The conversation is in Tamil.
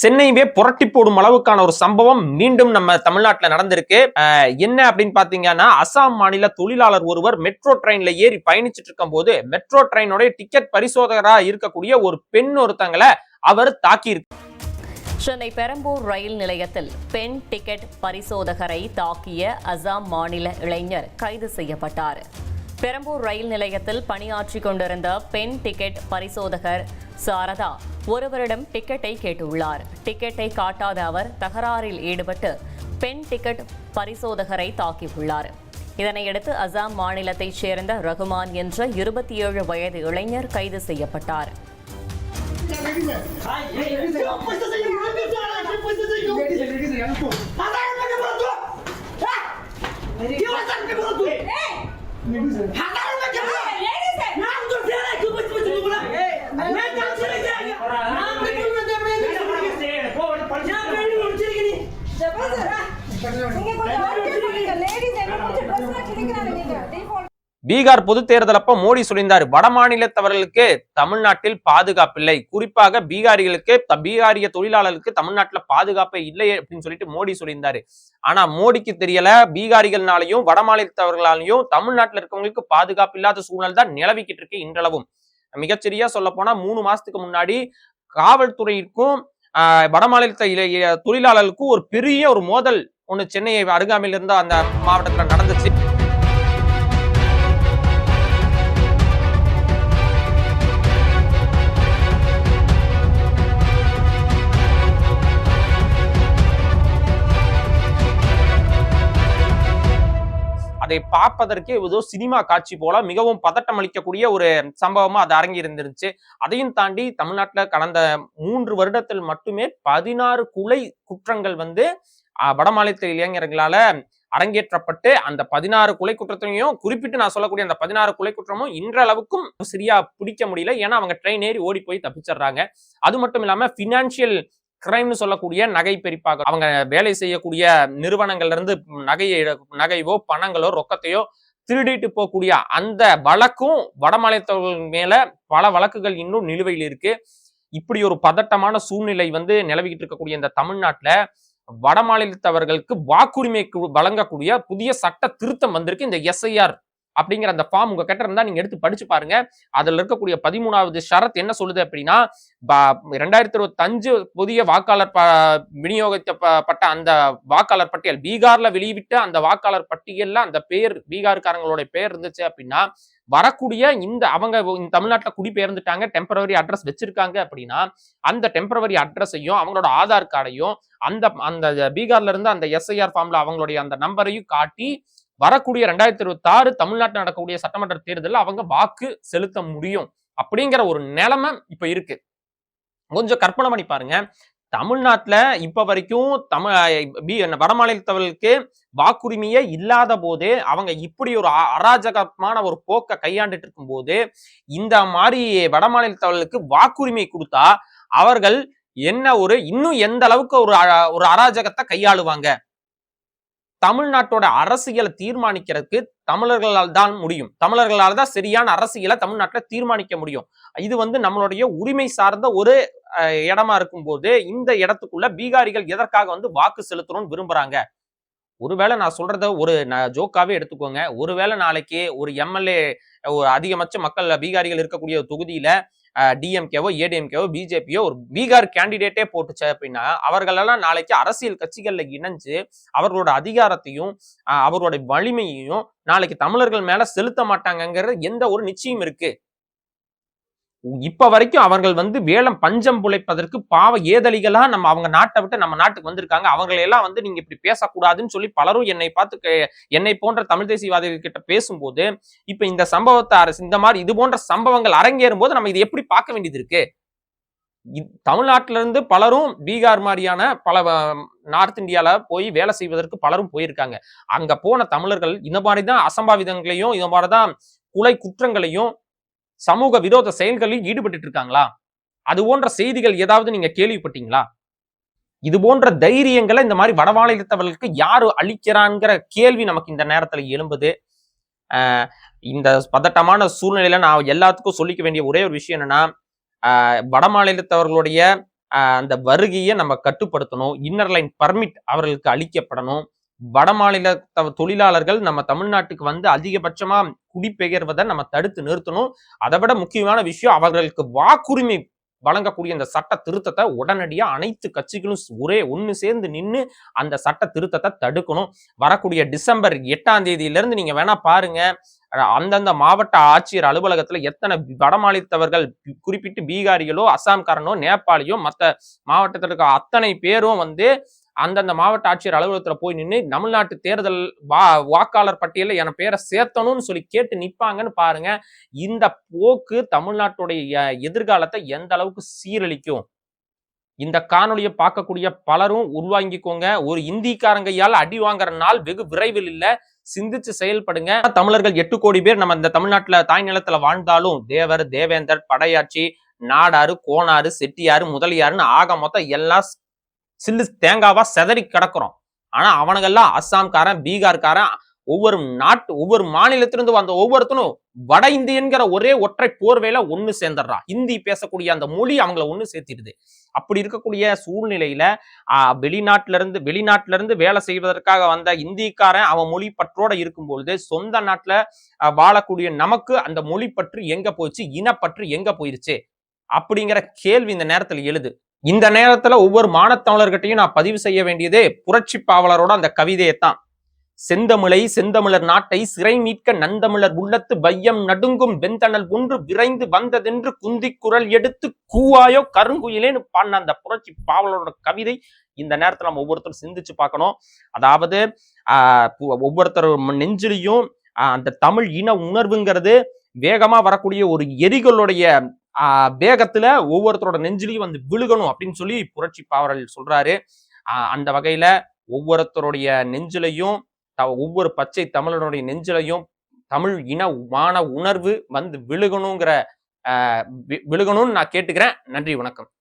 சென்னையவே புரட்டி போடும் அளவுக்கான ஒரு சம்பவம் மீண்டும் நம்ம தமிழ்நாட்டுல நடந்திருக்கு. என்ன அப்படின்னு பாத்தீங்கன்னா, அசாம் மாநில தொழிலாளர் ஒருவர் மெட்ரோ ட்ரெயின்ல ஏறி பயணிச்சுட்டு இருக்கும் போது மெட்ரோ ட்ரெயினோட டிக்கெட் பரிசோதகரா இருக்கக்கூடிய ஒரு பெண் ஒருத்தங்களை அவர் தாக்கியிருக்கு. சென்னை பெரம்பூர் ரயில் நிலையத்தில் பெண் டிக்கெட் பரிசோதகரை தாக்கிய அசாம் மாநில இளைஞர் கைது செய்யப்பட்டார். பெரம்பூர் ரயில் நிலையத்தில் பணியாற்றிக் கொண்டிருந்த பெண் டிக்கெட் பரிசோதகர் சாரதா ஒருவரிடம் டிக்கெட்டை கேட்டுள்ளார். டிக்கெட்டை காட்டாத அவர் தகராறில் ஈடுபட்டு பெண் டிக்கெட் பரிசோதகரை தாக்கியுள்ளார். இதனையடுத்து அசாம் மாநிலத்தைச் சேர்ந்த ரகுமான் என்ற 27 வயது இளைஞர் கைது செய்யப்பட்டார். பீகார் பொது தேர்தல் அப்ப மோடி சொல்லியிருந்தாரு, வட மாநிலத்தவர்களுக்கு தமிழ்நாட்டில் பாதுகாப்பில்லை, குறிப்பாக பீகாரிய தொழிலாளர்களுக்கு தமிழ்நாட்டுல பாதுகாப்பே இல்லை அப்படின்னு சொல்லிட்டு மோடி சொல்லியிருந்தாரு. ஆனா மோடிக்கு தெரியல, பீகாரிகள்னாலையும் வட மாநிலத்தவர்களாலையும் தமிழ்நாட்டுல இருக்கவங்களுக்கு பாதுகாப்பு இல்லாத சூழ்நிலை தான் நிலவிக்கிட்டு இருக்கு இன்றளவும். மிகச்சரியா சொல்ல போனா 3 மாசத்துக்கு முன்னாடி காவல்துறைக்கும் வட மாநில தொழிலாளர்களுக்கும் ஒரு பெரிய ஒரு மோதல் ஒண்ணு சென்னையை அருகாமையில் இருந்த அந்த மாவட்டத்துல நடந்துச்சு. அதை பார்ப்பதற்கே ஏதோ சினிமா காட்சி போல மிகவும் பதட்டம் அளிக்கக்கூடிய ஒரு சம்பவமா அது அரங்கி இருந்துருச்சு. அதையும் தாண்டி தமிழ்நாட்டுல கடந்த 3 வருடத்தில் மட்டுமே 16 கொலை குற்றங்கள் வடமாநில இளைஞர்களால அரங்கேற்றப்பட்டு, அந்த 16 கொலை குற்றத்தையும் குறிப்பிட்டு நான் சொல்லக்கூடிய அந்த 16 கொலை குற்றமும் இன்றளவுக்கும் சரியா பிடிக்க முடியல. ஏன்னா அவங்க ட்ரெயின் ஏறி ஓடி போய் தப்பிச்சிடுறாங்க. அது மட்டும் இல்லாம பினான்சியல் கிரைம்னு சொல்லக்கூடிய நகை பறிப்பாக அவங்க வேலை செய்யக்கூடிய நிறுவனங்கள்ல இருந்து நகையோ பணங்களோ ரொக்கத்தையோ திருடிட்டு போகக்கூடிய அந்த வழக்கும் வடமாநிலத்தவர்கள் மேல பல வழக்குகள் இன்னும் நிலுவையில் இருக்கு. இப்படி ஒரு பதட்டமான சூழ்நிலை நிலவிக்கிட்டு இருக்கக்கூடிய இந்த தமிழ்நாட்டுல வட மாநிலத்தவர்களுக்கு வாக்குரிமை வழங்கக்கூடிய புதிய சட்ட திருத்தம் வந்திருக்கு. இந்த எஸ்ஐஆர் அப்படிங்கிற அந்த ஃபார்ம் உங்க கிட்ட இருந்தா நீங்க எடுத்து படிச்சு பாருங்க. அதுல இருக்கக்கூடிய 13வது ஷரத் என்ன சொல்லுது அப்படின்னா, 2025 புதிய வாக்காளர் விநியோகிக்கப்பட்ட அந்த வாக்காளர் பட்டியல், பீகார்ல வெளியிட்ட அந்த வாக்காளர் பட்டியல்ல அந்த பேர் பீகார்காரங்களோட பேர் இருந்துச்சு அப்படின்னா, வரக்கூடிய அவங்க தமிழ்நாட்டுல குடிபெயர்ந்துட்டாங்க, டெம்பரவரி அட்ரஸ் வச்சிருக்காங்க அப்படின்னா, அந்த டெம்பரவரி அட்ரஸையும் அவங்களோட ஆதார் கார்டையும் அந்த பீகார்ல இருந்து அந்த எஸ்ஐஆர் ஃபார்ம்ல அவங்களுடைய அந்த நம்பரையும் காட்டி வரக்கூடிய 2026 தமிழ்நாட்டில் நடக்கக்கூடிய சட்டமன்ற தேர்தலில் அவங்க வாக்கு செலுத்த முடியும் அப்படிங்கிற ஒரு நிலைமை இப்ப இருக்கு. கொஞ்சம் கற்பனை பண்ணி பாருங்க. தமிழ்நாட்டுல இப்ப வரைக்கும் வட மாநிலத்தவர்களுக்கு வாக்குரிமையே இல்லாத போது அவங்க இப்படி ஒரு அராஜகமான ஒரு போக்கை கையாண்டுட்டு இருக்கும் போது, இந்த மாதிரி வட மாநிலத்தவர்களுக்கு வாக்குரிமை கொடுத்தா அவர்கள் இன்னும் எந்த அளவுக்கு ஒரு அராஜகத்தை கையாளுவாங்க? தமிழ்நாட்டோட அரசியலை தீர்மானிக்கிறதுக்கு தமிழர்களால் தான் முடியும். தமிழர்களால் தான் சரியான அரசியலை தமிழ்நாட்டுல தீர்மானிக்க முடியும். இது நம்மளுடைய உரிமை சார்ந்த ஒரு இடமா இருக்கும் போது, இந்த இடத்துக்குள்ள பீகாரிகள் எதற்காக வாக்கு செலுத்தணும்னு விரும்புறாங்க? ஒருவேளை நான் சொல்றத ஒரு ஜோக்காவே எடுத்துக்கோங்க. ஒருவேளை நாளைக்கு ஒரு எம்எல்ஏ அதிகபட்ச மக்கள் பீகாரிகள் இருக்கக்கூடிய தொகுதியில டிஎம்கேவோ ஏடிஎம்கேவோ பிஜேபியோ ஒரு பீகார் கேண்டிடேட்டே போட்டுச்சு அப்படின்னா, அவர்களெல்லாம் நாளைக்கு அரசியல் கட்சிகள்ல இணைஞ்சு அவர்களோட அதிகாரத்தையும் அவரோட வலிமையையும் நாளைக்கு தமிழர்கள் மேல செலுத்த மாட்டாங்கங்கிற எந்த ஒரு நிச்சயம் இருக்கு? இப்ப வரைக்கும் அவர்கள் வேலம் பஞ்சம் புழைப்பதற்கு பாவ ஏதலிகளா அவங்க நாட்டை விட்டு நம்ம நாட்டுக்கு வந்திருக்காங்க. அவங்களெல்லாம் நீங்க இப்படி பேசக்கூடாதுன்னு சொல்லி பலரும் என்னை போன்ற தமிழ் தேசியவாதிகள் கிட்ட பேசும்போது, இப்ப இந்த சம்பவத்தை இந்த மாதிரி இது போன்ற சம்பவங்கள் அரங்கேறும் போது நம்ம இதை எப்படி பார்க்க வேண்டியது இருக்கு? தமிழ்நாட்டில இருந்து பலரும் பீகார் மாதிரியான பல நார்த் இந்தியால போய் வேலை செய்வதற்கு பலரும் போயிருக்காங்க. அங்க போன தமிழர்கள் இந்த மாதிரிதான் அசம்பாவிதங்களையும் இந்த மாதிரிதான் கொலை குற்றங்களையும் சமூக விரோத செயல்களில் ஈடுபட்டு இருக்காங்களா? அது போன்ற செய்திகள் ஏதாவது நீங்க கேள்விப்பட்டீங்களா? இது போன்ற தைரியங்களை இந்த மாதிரி வடமாநிலத்தவர்களுக்கு யாரு அளிக்கிறாங்கிற கேள்வி நமக்கு இந்த நேரத்துல எழும்புது. இந்த பதட்டமான சூழ்நிலையில நான் எல்லாத்துக்கும் சொல்லிக்க வேண்டிய ஒரே ஒரு விஷயம் என்னன்னா, வட மாநிலத்தவர்களுடைய அந்த வருகையை நம்ம கட்டுப்படுத்தணும். இன்னர் லைன் பர்மிட் அவர்களுக்கு அளிக்கப்படணும். வடமாநில தொழிலாளர்கள் நம்ம தமிழ்நாட்டுக்கு வந்து அதிகபட்சமா குடிபெயர்வதை நம்ம தடுத்து நிறுத்தணும். அதை விட முக்கியமான விஷயம், அவர்களுக்கு வாக்குரிமை வழங்கக்கூடிய இந்த சட்ட திருத்தத்தை உடனடியா அனைத்து கட்சிகளும் ஒண்ணு சேர்ந்து நின்னு அந்த சட்ட திருத்தத்தை தடுக்கணும். வரக்கூடிய டிசம்பர் 8ஆம் தேதியிலிருந்து நீங்க வேணா பாருங்க, அந்தந்த மாவட்ட ஆட்சியர் அலுவலகத்துல எத்தனை வடமாநிலத்தவர்கள், குறிப்பிட்டு பீகாரிகளோ, அசாம்காரனோ, நேபாளியோ, மத்த மாவட்டத்தில் இருக்க அத்தனை பேரும் வந்து அந்தந்த மாவட்ட ஆட்சியர் அலுவலகத்துல போய் நின்று தமிழ்நாட்டு தேர்தல் வாக்காளர் பட்டியல என் பேரை சேர்த்தணும்னு சொல்லி கேட்டு நிப்பாங்கன்னு பாருங்க. இந்த போக்கு தமிழ்நாட்டுடைய எதிர்காலத்தை எந்த அளவுக்கு சீரழிக்கும். இந்த காணொலியை பார்க்கக்கூடிய பலரும் உள்வாங்கிக்கோங்க. ஒரு இந்திக்காரங்கையால் அடி வாங்குற நாள் வெகு விரைவில் இல்ல. சிந்திச்சு செயல்படுங்க. தமிழர்கள் 8 கோடி பேர் நம்ம இந்த தமிழ்நாட்டுல தாய் நிலத்துல வாழ்ந்தாலும் தேவர், தேவேந்தர், படையாட்சி, நாடாறு, கோனாறு, செட்டியாறு, முதலியாருன்னு ஆக மொத்தம் எல்லாம் சில்லு தேங்காவா செதறி கிடக்குறோம். ஆனா அவனுங்கெல்லாம் அஸ்ஸாம்காரன், பீகார்காரன், ஒவ்வொரு மாநிலத்திலிருந்து வந்த ஒவ்வொருத்தனும் வட இந்தியன்கிற ஒரே ஒற்றை போர்வையில ஒண்ணு சேர்ந்துடுறான். ஹிந்தி பேசக்கூடிய அந்த மொழி அவங்களை ஒண்ணு சேர்த்திடுது. அப்படி இருக்கக்கூடிய சூழ்நிலையில வெளிநாட்டில இருந்து வேலை செய்வதற்காக வந்த இந்திக்காரன் அவன் மொழி பற்றோட இருக்கும்பொழுது, சொந்த நாட்டுல வாழக்கூடிய நமக்கு அந்த மொழி பற்று எங்க போச்சு, இனப்பற்று எங்க போயிருச்சு அப்படிங்கிற கேள்வி இந்த நேரத்துல எழுது. இந்த நேரத்துல ஒவ்வொரு மானத்தமிழர்கிட்டையும் நான் பதிவு செய்ய வேண்டியது புரட்சி பாவலரோட அந்த கவிதையைத்தான். செந்தமிழர் நாட்டை சிறை மீட்க நந்தமிழர் உள்ளத்து வையம் நடுங்கும் வெந்தணல் ஒன்று விரைந்து வந்ததென்று குந்தி குரல் எடுத்து கூவாயோ கருங்குயிலேன்னு பாடின அந்த புரட்சி பாவலரோட கவிதை இந்த நேரத்துல நம்ம ஒவ்வொருத்தரும் சிந்திச்சு பார்க்கணும். அதாவது ஒவ்வொருத்தர் நெஞ்சிலையும் அந்த தமிழ் இன உணர்வுங்கிறது வேகமா வரக்கூடிய ஒரு எரிகளுடைய வேகத்துல ஒவ்வொருத்தரோட நெஞ்சிலையும் வந்து விழுகணும் அப்படின்னு சொல்லி புரட்சி பாவலர் சொல்றாரு. அந்த வகையில ஒவ்வொருத்தருடைய நெஞ்சிலையும், ஒவ்வொரு பச்சை தமிழனுடைய நெஞ்சிலையும் தமிழ் இன மான உணர்வு வந்து விழுகணும்னு நான் கேட்டுக்கிறேன். நன்றி, வணக்கம்.